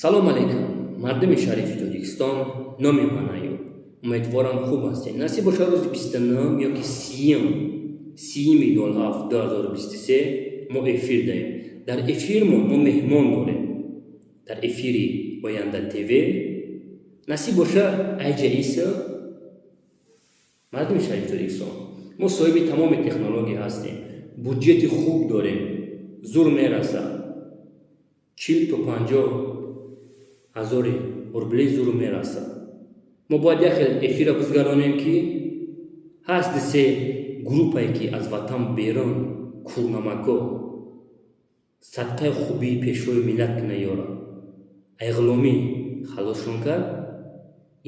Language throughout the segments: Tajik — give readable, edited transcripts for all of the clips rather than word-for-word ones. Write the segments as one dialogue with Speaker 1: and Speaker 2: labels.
Speaker 1: салом алейкум, мардуми шарифи Тоҷикистон, номи ман Аюб. Умедворам хуб ҳастед. Насиб боша рӯзи 29 ёки 30 долҳафт 2023 мо эфир дарем. Дар эфирмон мо меҳмон дорем. Дар эфири Оянда ТВ насиб боша Айҷа Иса, мардуми шарифи Тоҷикистон. мо соҳиби тамоми технология ҳастем. Буҷети хуб дорем. зур мераса. 40 то 50 ҳазори рубли зур мераса. мо бояд як хел эфира гузгаронем ки ҳаст се группае ки аз ватан берун курнамако садқаи хубии пешрои миллат ки наёра айғломӣ халосшон кард.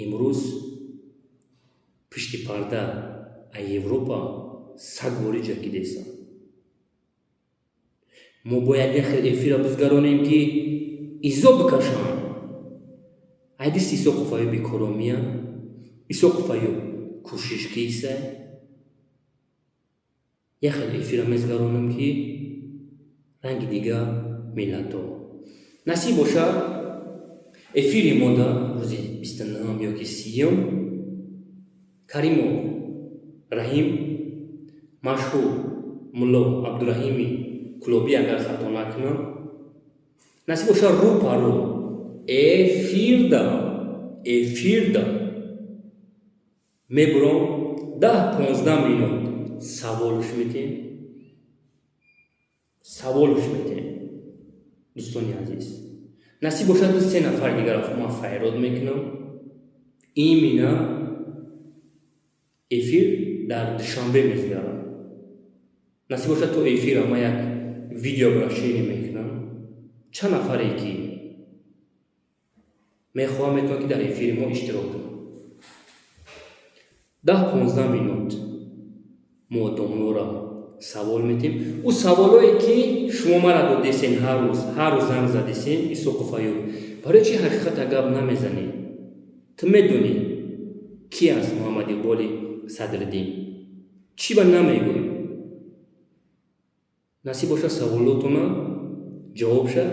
Speaker 1: имрӯз пишти парда ай Европа сагвори ҷакидеса. мо бояд як хел эфира гузгаронем ки изо бикашам. Айдис исоқуфаю бекоромия, исоқуфаю кӯшишкиса. Як хел эфира мезгаронам ки ранги дига миллато. Насиб боша эфири мода рӯзи 29 ёки 30 Каримов Раҳим машҳур мулло Абдураҳими Кулоби агар хато накунам, насиб боша рӯпаро эфирда мебурам 10-15 минут саволуш метем. дӯстони азиз, насиб бошад се нафар дигаро ман файрод мекунам. имина эфир дар душанбе мезгарам. насиб бошад то эфира ман як видеоброшини мекунам. чанд нафаре ки мехоҳам метавонам ки дар эфири мо иштирок кунам. 10-15 минут мо домлора савол метем. ӯ саволое ки шумо мара додесен, ҳар рӯз занг задесен, исоқуфаю барои чи ҳақиқата гап намезанед? ту медонӣ ки аст Муҳаммад Иқболи Садриддин? чӣ ба намегӯй? насиб боша саволотона ҷавобша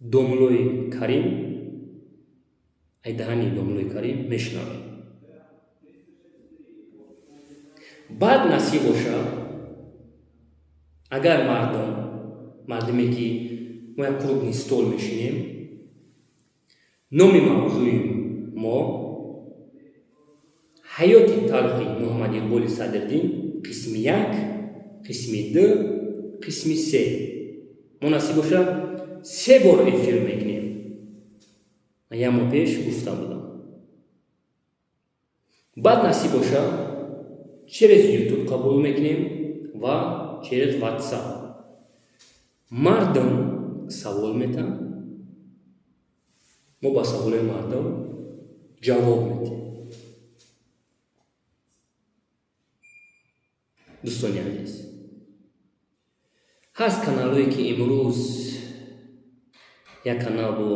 Speaker 1: домлои Карим, ай даҳани домлои Карим мешунавем. баъд насиб боша агар мардуме ки мо як кругни стол мешинем, номи мавзӯи мо ҳаёти талхи Муҳаммад Иқболи Садриддин қисми 1, қисми 2, қисми 3. мо насиб боша 3 бор эфир мекунем. ман як моҳ пеш гуфта будам. баъд насиб боша через YouTube қабул мекунем ва через WhatsApp. мардум савол метам, мо ба саволои мардум ҷавоб медиҳем. дӯстони азиз, ҳаст каналое ки имрӯз як канал бо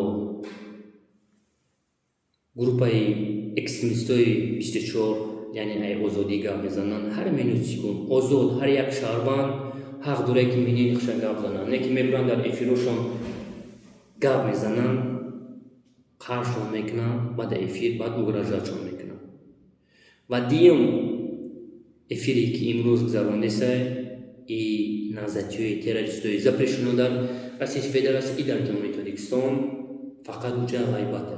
Speaker 1: группаи экстремистои 24, яъне ай озодӣ гап мезананд. ҳар минут секунд озод ҳар як шаҳрванд ҳақ дорад ки миниша гап зананд, не ки мебуранд дар эфирошон гап мезананд, қаршон мекунанд, баъд эфир баъд угражатшон мекунанд. ва диюм эфире ки имрӯз гузарондеса и назарияи террористои запрещено дар Российской Федерации и дар Ҷумҳурии Тоҷикистон фақат ҳуҷа ғайбат.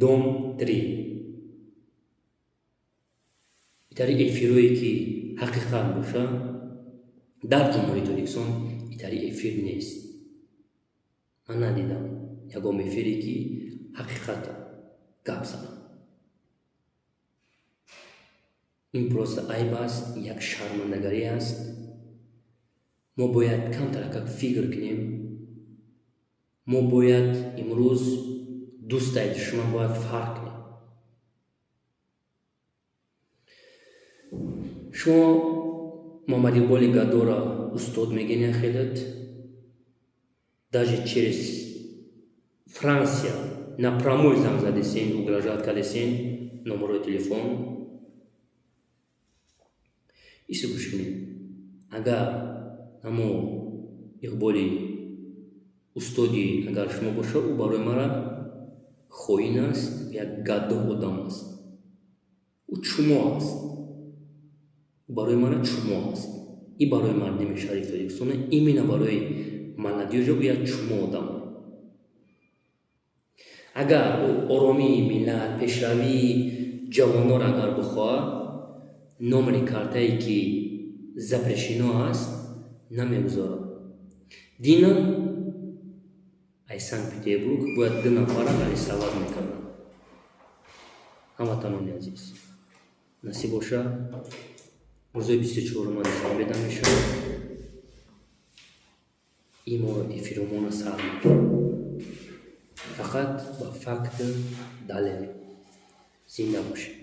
Speaker 1: Дом 3 итари эфирое ки ҳақиқат боша дар Ҷумҳурии Тоҷикистон итари эфир нест. ман надидам ягон эфире ки ҳақиқата гап занад. ин просто айб аст, як шармандагарӣ аст. мо бояд камтаракак фикр кунем. мо бояд имрӯз дӯстаи душман бояд фарқ кунем. шумо Муҳаммад Иқболи Гадора устод мегӯед хелат. даже через Франсия напрямую занг задесен, угрожат кардесен, номерои телефон исо гӯш кунед. агар амо Иқболи устоди агар шумо бошад, ӯ барои мара хоин аст, як гаддоҳ одам аст. ӯ чумо аст. барои мара чумо аст. И барои мардими шаҳри Тоҷикистон, именно барои Маҳмадиёжа ӯ як чумо одам. Агар ӯ оромии миллат, пешравии ҷавонор агар бихоҳад, номери картае ки запрешено аст, намегузорад. Дина ай Санкт-Петербург бояд 2 нафара арестовать мекарданд. Ҳамватанони азиз, насиб бошад рӯзои 24 душанбе мешавад. Имороти фиромона сар мекунад. Фақат ба факт далел. Зинда бошед.